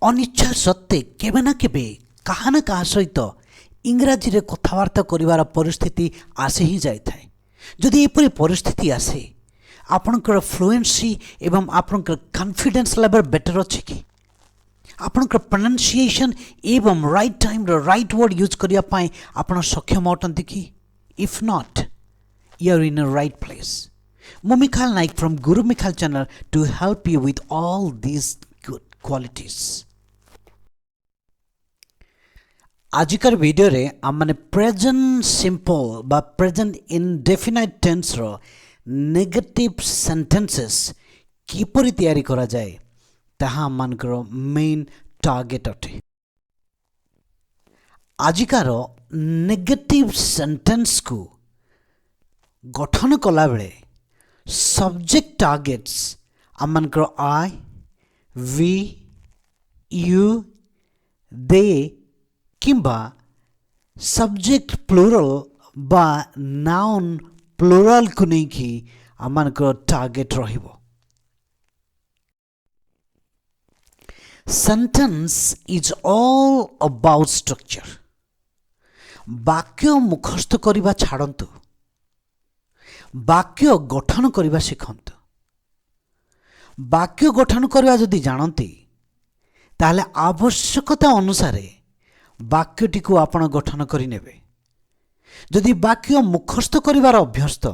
अनिच्छा सत्ते केबे ना केबे काहा ना काहा सहित इंग्राजी रे कथबार्ता करिवार परिस्थिति आसे ही जाय थाए। जदि एपरि परिस्थिति आसे आपणकर फ्लुएंसी एवं आपणकर कॉन्फिडेंस लेवल बेटर अछि कि आपणकर प्रोनाउंसिएशन एवं right time row right word use करिया पाए आपण सक्षम अटंती कि if not you are in a right place. Mo Mikhal Naik from Guru Mikhal channel to help you with all these good qualities. आजिकार वीडियो रे आमने present simple बा present indefinite tense रो नेगेटिव सेंटेंसेस किपरि तैयारी करा जाए ताहा मानकर मेन टार्गेट अटे। आजिकार नेगेटिव सेंटेंस को गठन कला बेले सब्जेक्ट टार्गेट्स आमनकर आई वी यू दे किंबा सब्जेक्ट प्लूरल बा नाउन प्लूरल को नहीं कि आमनकर टार्गेट रहिबो। Sentence is all about structure. वाक्य मुखस्थ करिबा छाड़ंतु, वाक्य गठन करने शिखंतु। वाक्य गठन करने जदि जानती ताहले आवश्यकता अनुसार वाक्यटी को आपण गठन करिनेबे। जदि वाक्य मुखस्थ करिवार अभ्यस्त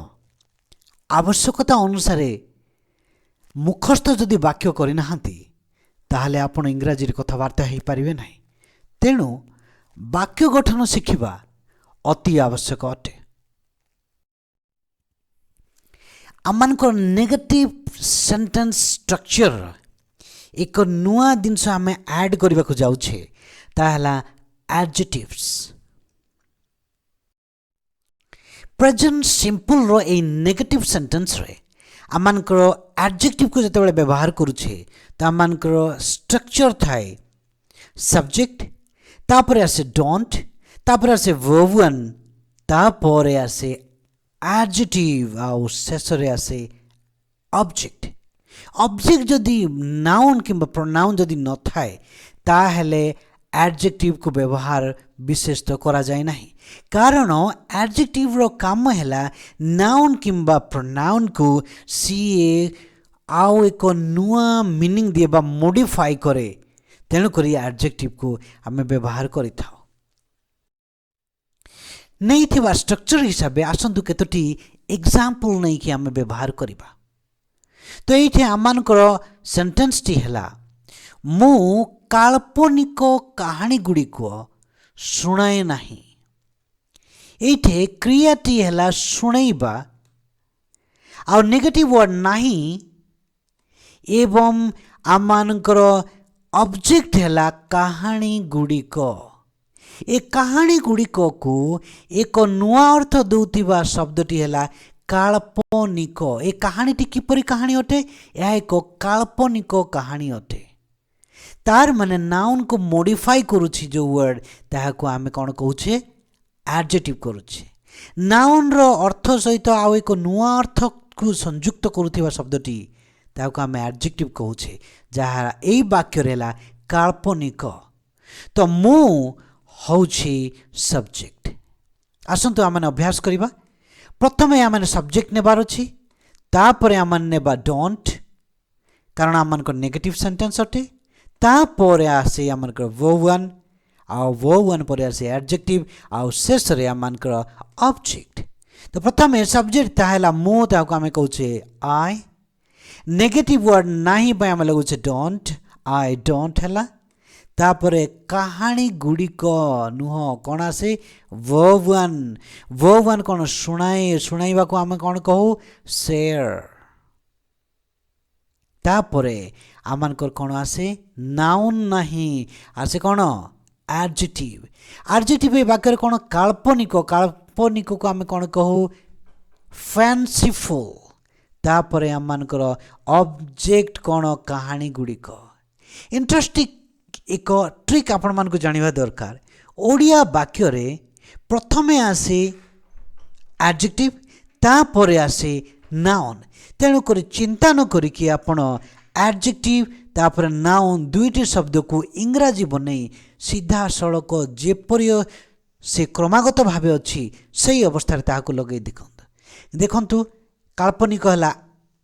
आवश्यकता अनुसार मुखस्थ जदि वाक्य करिनाहांती ताहले आपण इंग्राजी कथबार्ता हो पारिबे नाही। तेणु वाक्य गठन शिखिबा अति आवश्यक अटे। आमनकर नेगेटिव सेंटेंस स्ट्रक्चर एक नुआ जिनस आम ऐड करने को जाऊे ताहला एडजेक्टिव्स। प्रेजेंट सिंपल रो ए नेगेटिव सेंटेंस रे आमनकर एडजेक्टिव को जते व्यवहार करूछे ता आमनकर स्ट्रक्चर थाए सब्जेक्ट, तापर आसे डोंट, तापर आसे वर्ब वन, तापर आसे एडजेक्टिव आउ शेषरे आसे ऑब्जेक्ट। ऑब्जेक्ट जदि नाउन किंबा प्रोनाउन जदि न थाए ताहले एडजेक्टिव को व्यवहार विशेष तो करा जाए नहीं। कारण एडजेक्टिव रो काम हैला नाउन किंबा प्रोनाउन को सीए आउ एक नुआ मीनिंग दिए बा मॉडिफाई करे। तेणु करी एडजेक्टिव को आमे व्यवहार करि थाओ। नहीं थिबा स्ट्रक्चर हिसाब आसतु केतोटी एग्जाम्पल नहीं कि आमे व्यवहार करिबा। तो ये आमनकर सेंटेंस टी हैला मु काल्पनिक कहानी गुड़ी को शुणाए नहीं। ये क्रियाटी हैला शुणैबा आ नेगेटिव वर्ड नहीं एवं आमनकर ऑब्जेक्ट हैला कहानी गुड़ी को। ए कहानी गुड़िक को एक नुआ अर्थ दौथिबा शब्दटी हैला काल्पनिक। ए कहानीटी किपरि कहानी अटे? यह एक काल्पनिक कहानी अटे। तार माने नाउन को मॉडिफाई करूछि जो वर्ड ताहाको आमे कोन कहूछे एडजेक्टिव करूछि। नाउन रो अर्थ सहित आ एक नुआ अर्थ को संयुक्त करूथिबा शब्दटी ताहाको आमे एडजेक्टिव कहूछे जहा एई वाक्य रेला काल्पनिक। तो मु हौछि सब्जेक्ट। आसंतु आमने अभ्यास करिबा। प्रथमे आमने सब्जेक्ट नेबार अछि, तापरे आमने नेबा डोंट कारण आमनकर नेगेटिव सेंटेंस अटे, तापरे आसे आमनकर वर्ब वन आ वर्ब वन परे आसे एडजेक्टिव आ शेष रे आमनकर ऑब्जेक्ट। तो प्रथमे सब्जेक्ट ताहेला मु ताको आमे कहूछे आई। नेगेटिव वर्ड नाही बय आमे लगुछे डोंट, आई डोंट हैला। तापरे कहानी गुड़िक नुह कौन आसे वर्ब वन। वर्ब वन कौन शुणाए, शुणाइबा को आमे कौन कहू शेयर। तापरे आमनकर कौन आसे नाउन नहीं आसे कौन एडजेक्टिव। एडजेक्टिव ए वाक्य कौन काल्पनिक। काल्पनिक को आमे कौन कहू फैंसीफुल। तापरे आमनकर ऑब्जेक्ट कौन कहानी गुड़िक। इंटरेस्टिंग एक ट्रिक आपण मान को जानिबा दरकार। ओडिया वाक्य रे प्रथमे आसे एडजेक्टिव तापरे आसे नाउन। तेणु करी चिंता न करिकी आपण एडजेक्टिव तापर नाउन दुईटी शब्द को इंग्राजी बनै सीधा सड़क जेपरि से क्रमागत भाव अच्छी से अवस्था ताकू लगे देखंतु काल्पनिक है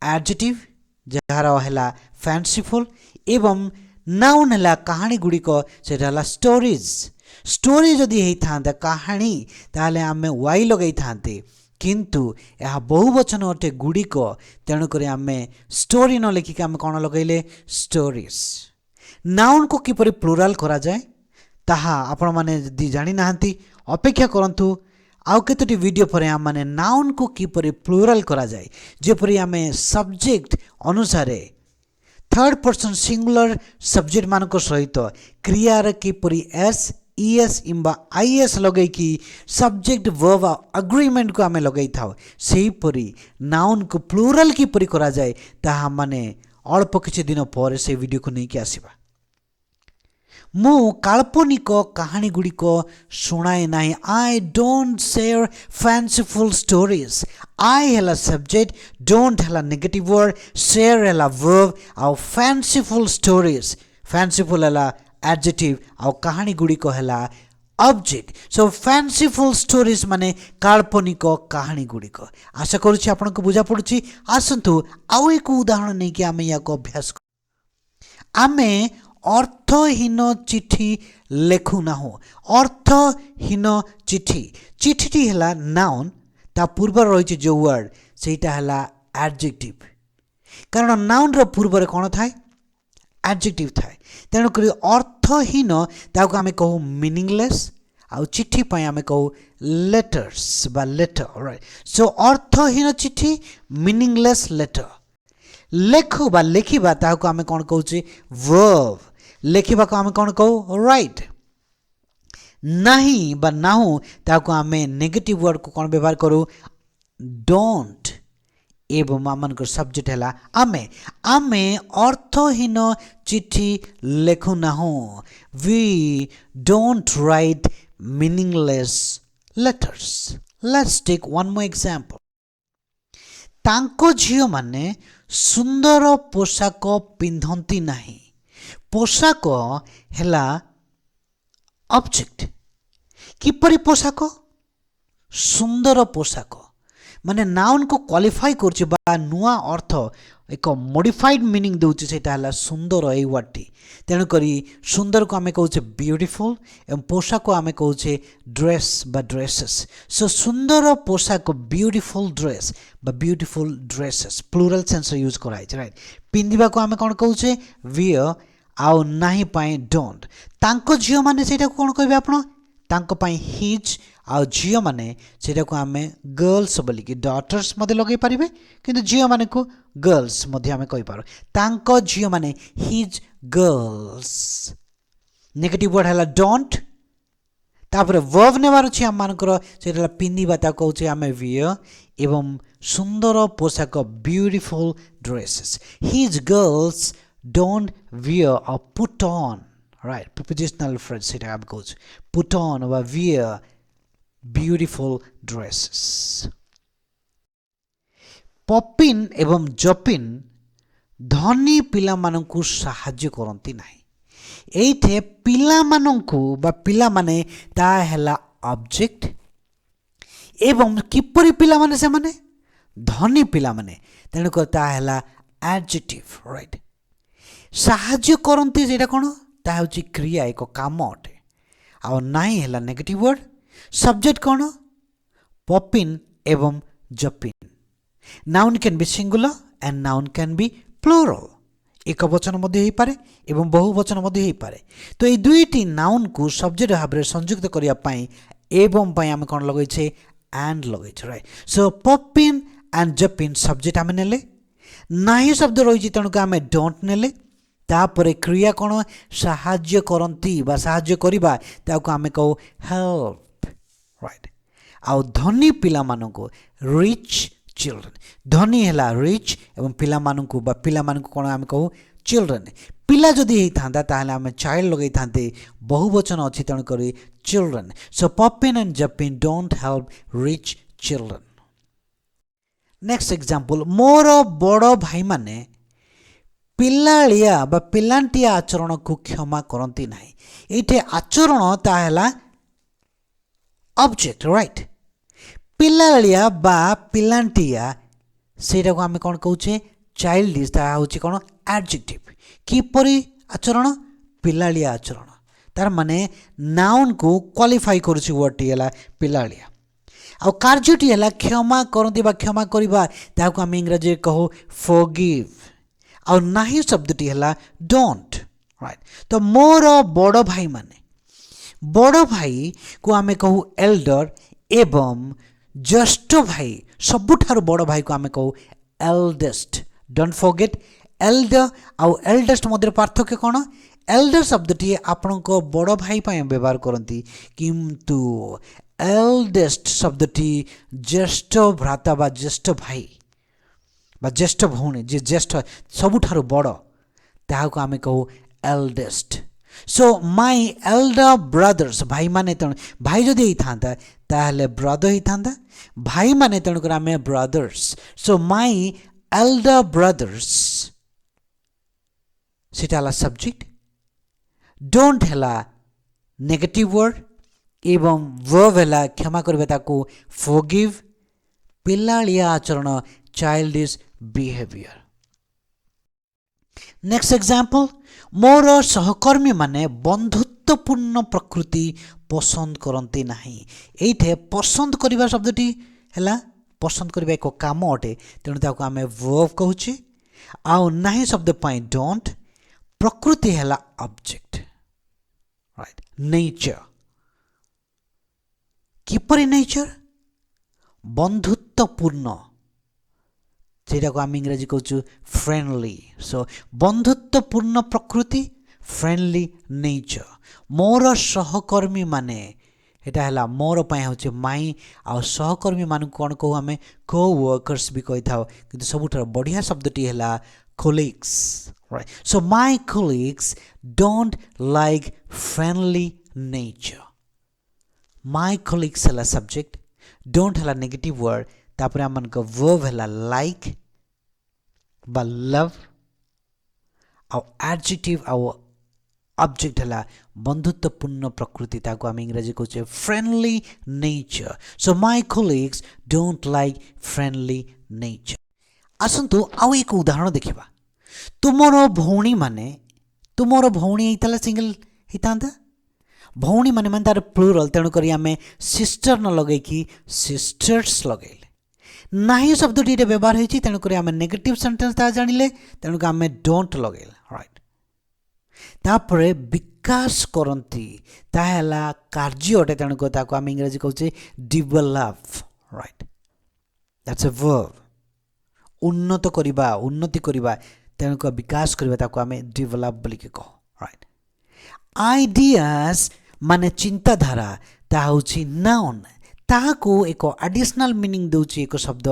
एडजेक्टिव जार है फैंसीफुल एवं नाउन है कहानी गुड़िक से स्टोरीज स्टोरी जदि होता कहानी ताले आम वाई लगे था किंतु यह बहुवचन अटे गुड़िक तेणुक आम स्टोरी न लिखिक आम कौन लगेले स्टोरीज नाउन को किपरि प्लुराल करा जाए ताहा आपण माने जदि जानि नाहंती अपेक्षा करंतु आउ केतोटी वीडियो पर आम माने नाउन को किपरि प्लुराल करा जाए जेपरि आम सब्जेक्ट अनुसार थर्ड पर्सन सिंगुलर सब्जेक्ट मानक सहित क्रियार किपरि एस ईएस इम्बा आईएस लगे कि सब्जेक्ट वर्ब अग्रीमेंट को आम लगे था सेहीपरि नाउन को प्लुराल किपरि करा जाए ताहा माने अल्प किछि दिन पर से वीडियो को लेकिन आसवा मु काल्पनिक कहानी गुड़िक शुणाए ना I don't share fanciful stories I है सब्जेक्ट डोंट है नेगेटिव वर्ड शेयर है वर्ब आउ फैंसीफुल स्टोरीज फैंसीफुल है एडजेक्टिव आउ कहानी गुड़िक है ऑब्जेक्ट सो फैंसीफुल स्टोरीज माने काल्पनिक कहानी गुड़िक आशा करुच्ची आपको बुझा पड़ुची आसतु आउ एक उदाहरण नहीं कि आम या अभ्यास आमे अर्थहीन चिठी लेखु ना अर्थहीन चिठी चिठीटी है नाउन ता पूर्व रही जो वर्ड सेटा है एडजेक्टिव कारण नाउन रो पूर्व कौन थाए एडजेक्टिव थाए तेणुक अर्थहीन ताको आमे कहू मीनिंगलेस आउ चिठी पाई आमे कहू लेटर्स बा लेटर राइट सो अर्थहीन चिठी मीनिंगलेस लेटर लेखु बा लेखिबा ताको आमे कौन कहूचे वर्ब लेखिबा को आमे कौन कहू राइट नहीं बा नाहू ताको आमे नेगेटिव वर्ड को कौन व्यवहार करू डोंट एवं आम सब्जेक्ट है आमे आमे अर्थहीन चिठी लेखु ना we don't write meaningless letters let's take one more example तांको झियो माने सुंदर पोशाक पिंधंती नहीं पोशाक है ऑब्जेक्ट किपरि पोशाक सुंदर पोशाक माने नाउन को क्वालिफाई करछि बा नुआ अर्थ एक मॉडिफाइड मीनिंग देउछि सेटा हला सुंदर ए वर्डटी तेणु करी सुंदर को आमे कहउछे ब्यूटीफुल एवं पोशाक को आमे कहउछे ड्रेस बा ड्रेसेस सो सुंदर पोशाक ब्यूटीफुल ड्रेस बा beautiful dresses plural sense use कराइ छै राइट पिंदिबा को आमे कोन कहउछे वियर आउ नाही पाए डोंट तांको झियो माने सेटा कोन कहबे आपण तांको पाए हिज आउ झियो माने सेटा को आमे गर्ल्स बोली कि डॉटर्स मधे लगे पारिबे किंतु झियो माने को गर्ल्स मधे आमे कहि पारो तांको झियो माने हिज गर्ल्स नेगेटिव वर्ड हला डोंट तापर वर्ब नेबार अछि हम मानकर सेटा पिंदिबा ता कहउछि आमे वियर एवं सुंदर पोशाक beautiful dresses his girls don't wear or put on right prepositional phrase it ab goes put on or wear beautiful dresses poppin एवं जॉपिन धनी पिला मानकु साहाय्य करंती नाही एइथे पिला मानकु बा पिला माने ता हैला ऑब्जेक्ट एवं किपरि पिला माने से माने धनी पिला माने तेणु ता हैला एडजेक्टिव राइट साहाय्य करती से कौन ताहूँ क्रिया एक काम अटे आ नाई है नेगेटिव वर्ड सब्जेक्ट कौन पॉपिन एवं Jopin noun can be singular and noun can be plural एक वचन मध्य हो पारे एवं बहुवचन मध्य हो पारे तो ये दुईटी नाउन को सब्जेक्ट भाव में संयुक्त करने एवं आम कौन लगे एंड लगे right so Popin and Jopin subject आम नेले नाही शब्द रही तेणुक आम डोंट नेले तापरे क्रिया कौन साहाय्य करती बा साहाय्य करिबा ताको आमे कहू हेल्प राइट आउ धनी पिला मानको रिच चिल्ड्रन धनी हैला रिच एवं पिला मानको बा पिला मानको कोन आमे कहू चिल्ड्रन पिला जदि हेई थांदा ताहले आमे चाइल्ड लगै थांते बहुवचन अछि तण करी children so Popin and Jopin don't help rich children. Next example मोर बड़ भाई माने पिला मानकु बुझाउछंती नहीं पिला माने धनी पिला माने तेणुक ताहा हेला ऑब्जेक्ट एवं पिला माने ता हेला प्लुरल एक वचन मध्य हो पारे एवं बहुवचन मध्य हो पारे तो ये दुईटी नाउन को सब्जेक्ट भाव में संयुक्त करने एवं आम कौन लगे एंड लगे right so Popin and Jopin subject आम नेले नाही शब्द रही तेणुक आम डोंट नेले तापरे क्रिया कौन साहाय्य करती बा साहाय्य करिबा ताको आमे कहू हेल्प राइट आउ धनी पिला मानको रिच चिल्ड्रन धनी हैला रिच एवं पिला मानको कोन आमे कहू children so Popin and Jopin don't help rich children. Next example मोर बड़ भाई माने ପିଲାଳିଆ ବା ପିଲାଣ୍ଟିଆ ଆଚରଣକୁ କ୍ଷମା କରନ୍ତି ନାହିଁ। ଏଇଠି ଆଚରଣ ତାହା ହେଲା ଅବଜେକ୍ଟ, ରାଇଟ୍। ପିଲାଳିଆ ବା ପିଲାଣ୍ଟିଆ ସେଇଟାକୁ ଆମେ କ'ଣ କହୁଛେ? ଚାଇଲ୍ଡିସ୍। ତାହା ହେଉଛି କ'ଣ? ଆଡଜେକ୍ଟିଭ୍। କିପରି ଆଚରଣ? ପିଲାଳିଆ ଆଚରଣ। ତାର ମାନେ ନାଉନ୍କୁ କ୍ୱାଲିଫାଇ କରୁଛି ୱାର୍ଡ଼ଟି ହେଲା ପିଲାଳିଆ। ଆଉ କାର୍ଯ୍ୟଟି ହେଲା କ୍ଷମା କରନ୍ତି ବା କ୍ଷମା କରିବା, ତାହାକୁ ଆମେ ଇଂରାଜୀରେ କହୁ ଫରଗିଭ୍। ଆଉ ନାହିଁ ଶବ୍ଦଟି ହେଲା ଡୋଣ୍ଟ, ରାଇଟ୍। ତ ମୋର ବଡ଼ ଭାଇମାନେ, ବଡ଼ ଭାଇକୁ ଆମେ କହୁ ଏଲ୍ଡର ଏବଂ ଜ୍ୟେଷ୍ଠ ଭାଇ, ସବୁଠାରୁ ବଡ଼ ଭାଇକୁ ଆମେ କହୁ ଏଲ୍ଡେଷ୍ଟ। ଡୋଣ୍ଟ ଫରଗେଟ୍, ଏଲ୍ଡର ଆଉ ଏଲ୍ଡେଷ୍ଟ ମଧ୍ୟରେ ପାର୍ଥକ୍ୟ କ'ଣ? ଏଲ୍ଡର ଶବ୍ଦଟି ଆପଣଙ୍କ ବଡ଼ ଭାଇ ପାଇଁ ବ୍ୟବହାର କରନ୍ତି, କିନ୍ତୁ ଏଲ୍ଡେଷ୍ଟ ଶବ୍ଦଟି ଜ୍ୟେଷ୍ଠ ଭ୍ରାତା ବା ଜ୍ୟେଷ୍ଠ ଭାଇ ବା ଜ୍ୟେଷ୍ଠ ଭଉଣୀ, ଯିଏ ଜ୍ୟେଷ୍ଠ ସବୁଠାରୁ ବଡ଼, ତାହାକୁ ଆମେ କହୁ ଏଲ୍ଡେଷ୍ଟ। ସୋ ମାଇ ଏଲ୍ଡର ବ୍ରଦର୍ସ, ଭାଇମାନେ, ତେଣୁ ଭାଇ ଯଦି ହେଇଥାନ୍ତା ତାହେଲେ ବ୍ରଦର ହେଇଥାନ୍ତା, ଭାଇମାନେ, ତେଣୁକରି ଆମେ ବ୍ରଦର୍ସ। ସୋ ମାଇ ଏଲ୍ଡର ବ୍ରଦର୍ସ, ସେଟା ହେଲା ସବଜେକ୍ଟ। ଡୋଣ୍ଟ ହେଲା ନେଗେଟିଭ ୱାର୍ଡ ଏବଂ ଭର୍ବ ହେଲା କ୍ଷମା କରିବା, ତାକୁ ଫରଗିଭ୍। ପିଲାଳିଆ ଆଚରଣ, ଚାଇଲ୍ଡିସ୍ ବିହେଭିୟର। ନେକ୍ସଟ ଏକ୍ସାମ୍ପଲ, ମୋର ସହକର୍ମୀମାନେ ବନ୍ଧୁତ୍ୱପୂର୍ଣ୍ଣ ପ୍ରକୃତି ପସନ୍ଦ କରନ୍ତି ନାହିଁ। ଏଇଠି ପସନ୍ଦ କରିବା ଶବ୍ଦଟି ହେଲା ପସନ୍ଦ କରିବା ଏକ କାମ ଅଟେ, ତେଣୁ ତାକୁ ଆମେ ଭର୍ବ କହୁଛେ। ଆଉ ନାହିଁ ଶବ୍ଦ ପାଇଁ ଡୋଣ୍ଟ, ପ୍ରକୃତି ହେଲା ଅବଜେକ୍ଟ, ରାଇଟ୍। ନେଚର, କିପରି ନେଚର? ବନ୍ଧୁତ୍ୱପୂର୍ଣ୍ଣ, ସେଇଟାକୁ ଆମେ ଇଂରାଜୀ କହୁଛୁ ଫ୍ରେଣ୍ଡଲି। ସୋ ବନ୍ଧୁତ୍ୱପୂର୍ଣ୍ଣ ପ୍ରକୃତି, ଫ୍ରେଣ୍ଡଲି ନେଚର। ମୋର ସହକର୍ମୀମାନେ, ଏଇଟା ହେଲା ମୋର ପାଇଁ ହେଉଛି ମାଇ, ଆଉ ସହକର୍ମୀମାନଙ୍କୁ କ'ଣ କହୁ? ଆମେ କୋ ୱାର୍କର୍ସ ବି କହିଥାଉ, କିନ୍ତୁ ସବୁଠାରୁ ବଢ଼ିଆ ଶବ୍ଦଟି ହେଲା colleagues, right. So my colleagues don't like friendly nature. My colleagues ହେଲା ସବଜେକ୍ଟ, ଡୋଣ୍ଟ ହେଲା ନେଗେଟିଭ ୱାର୍ଡ, ତାପରେ ଆମମାନଙ୍କ ଭର୍ବ ହେଲା ଲାଇକ୍ ବା ଲଭ୍, ଆଉ ଆଡଜେକ୍ଟିଭ ଆଉ ଅବଜେକ୍ଟ ହେଲା ବନ୍ଧୁତ୍ୱପୂର୍ଣ୍ଣ ପ୍ରକୃତି, ତାକୁ ଆମେ ଇଂରାଜୀ କହୁଛେ friendly nature. So my colleagues don't like friendly nature. ଆସନ୍ତୁ ଆଉ ଏକ ଉଦାହରଣ ଦେଖିବା। ତୁମର ଭଉଣୀମାନେ, ତୁମର ଭଉଣୀ ହେଇଥିଲା ସିଙ୍ଗଲ ହେଇଥାନ୍ତା, ଭଉଣୀମାନେ ମାନେ ତାର ପ୍ଲୁରାଲ, ତେଣୁକରି ଆମେ ସିଷ୍ଟର ନ ଲଗେଇକି ସିଷ୍ଟର୍ସ ଲଗେଇଲେ। ନାହିଁ ଶବ୍ଦଟି ଏଠି ବ୍ୟବହାର ହୋଇଛି, ତେଣୁକରି ଆମେ ନେଗେଟିଭ ସେଣ୍ଟେନ୍ସ ତାହା ଜାଣିଲେ, ତେଣୁକରି ଆମେ ଡୋଣ୍ଟ ଲଗେଇଲେ, ରାଇଟ୍। ତାପରେ ବିକାଶ କରନ୍ତି, ତାହା ହେଲା କାର୍ଯ୍ୟ ଅଟେ, ତେଣୁକରି ତାକୁ ଆମେ ଇଂରାଜୀ କହୁଛେ develop, right. That's A verb. ଉନ୍ନତ କରିବା, ଉନ୍ନତି କରିବା, ତେଣୁକରି ବିକାଶ କରିବା, ତାକୁ ଆମେ ଡେଭେଲପ୍ ବୋଲିକି କହୁ, ରାଇଟ୍। ଆଇଡିଆସ୍ ମାନେ ଚିନ୍ତାଧାରା, ତାହା ହେଉଛି ନାଉନ୍। ତାହାକୁ ଏକ ଆଡିସନାଲ ମିନିଂ ଦେଉଛି ଏକ ଶବ୍ଦ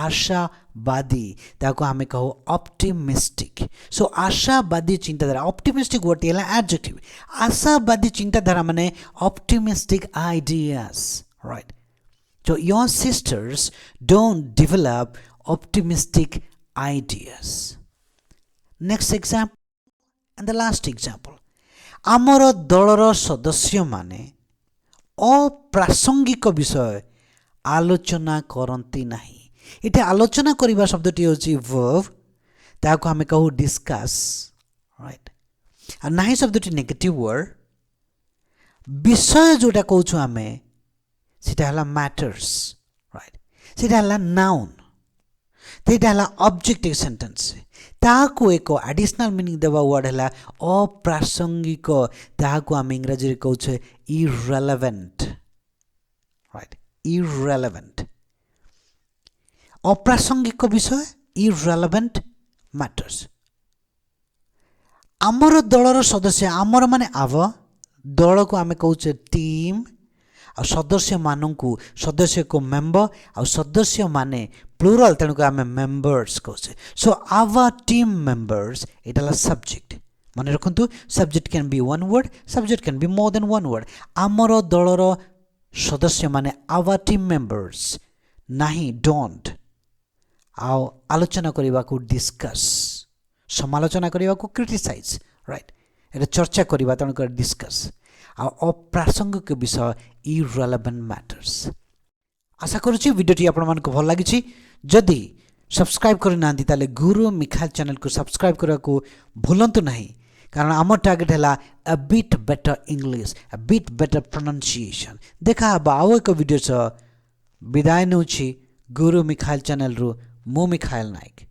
ଆଶାବାଦୀ, ତାହାକୁ ଆମେ କହୁ ଅପ୍ଟିମିଷ୍ଟିକ୍। ସୋ ଆଶାବାଦୀ ଚିନ୍ତାଧାରା, ଅପ୍ଟିମିଷ୍ଟିକ୍ ୱାର୍ଡଟି ହେଲା ଆଡଜେକ୍ଟିଭ। ଆଶାବାଦୀ ଚିନ୍ତାଧାରା ମାନେ optimistic ideas, right. So your sisters don't develop optimistic ideas. Next example and the last example. ଆମର ଦଳର ସଦସ୍ୟମାନେ ଅପ୍ରାସଙ୍ଗିକ ବିଷୟ ଆଲୋଚନା କରନ୍ତି ନାହିଁ। ଏଠି ଆଲୋଚନା କରିବା ଶବ୍ଦଟି ହେଉଛି ଭର୍ବ, ତାହାକୁ ଆମେ କହୁ ଡିସ୍କସ୍, ରାଇଟ୍। ଆଉ ନାହିଁ ଶବ୍ଦଟି ନେଗେଟିଭ ୱାର୍ଡ। ବିଷୟ ଯେଉଁଟା କହୁଛୁ ଆମେ ସେଇଟା ହେଲା ମ୍ୟାଟର୍ସ, ରାଇଟ୍। ସେଇଟା ହେଲା ନାଉନ୍, ସେଇଟା ହେଲା ଅବଜେକ୍ଟିଭ ସେଣ୍ଟେନ୍ସ। ତାହାକୁ ଏକ ଆଡିସନାଲ ମିନିଂ ଦେବା ୱାର୍ଡ ହେଲା ଅପ୍ରାସଙ୍ଗିକ, ତାହାକୁ ଆମେ ଇଂରାଜୀରେ କହୁଛେ irrelevant, right? Irrelevant, ଅପ୍ରାସଙ୍ଗିକ ବିଷୟ, irrelevant matters। ଆମର ଦଳର ସଦସ୍ୟ, ଆମର ମାନେ ଆବ, ଦଳକୁ ଆମେ କହୁଛେ ଟିମ୍, ଆଉ ସଦସ୍ୟମାନଙ୍କୁ, ସଦସ୍ୟକୁ ମେମ୍ବର, ଆଉ ସଦସ୍ୟମାନେ ପ୍ଲୁରାଲ, ତେଣୁକରି ଆମେ ମେମ୍ବର୍ସ କହୁଛେ। ସୋ ଆୱାର ଟିମ୍ ମେମ୍ବର୍ସ, ଏଇଟା ହେଲା ସବଜେକ୍ଟ। ମନେ ରଖନ୍ତୁ, subject can be one word, subject can be more than one word. ଆମର ଦଳର ସଦସ୍ୟମାନେ, ଆୱାର ଟିମ୍ ମେମ୍ବର୍ସ, ନାହିଁ ଡୋଣ୍ଟ, ଆଉ ଆଲୋଚନା କରିବାକୁ ଡିସ୍କସ୍, समालोचना करने को क्रिटिसाइज राइट एटा चर्चा करवा तेणुकर डिस्कस अप्रासंगिक विषय इरेलेवेंट मैटर्स आशा करुच्ची वीडियोटी आपण को भल लगी जदि सब्सक्राइब करना ताले गुरु मिखाइल चैनल को सब्सक्राइब करने को भूलंतु नहीं कारण आम टार्गेट है a bit better English a bit better pronunciation देखा आउ एक वीडियो विदाय नौछि गुरु मिखाइल चैनल रु मु मिखाइल नायक।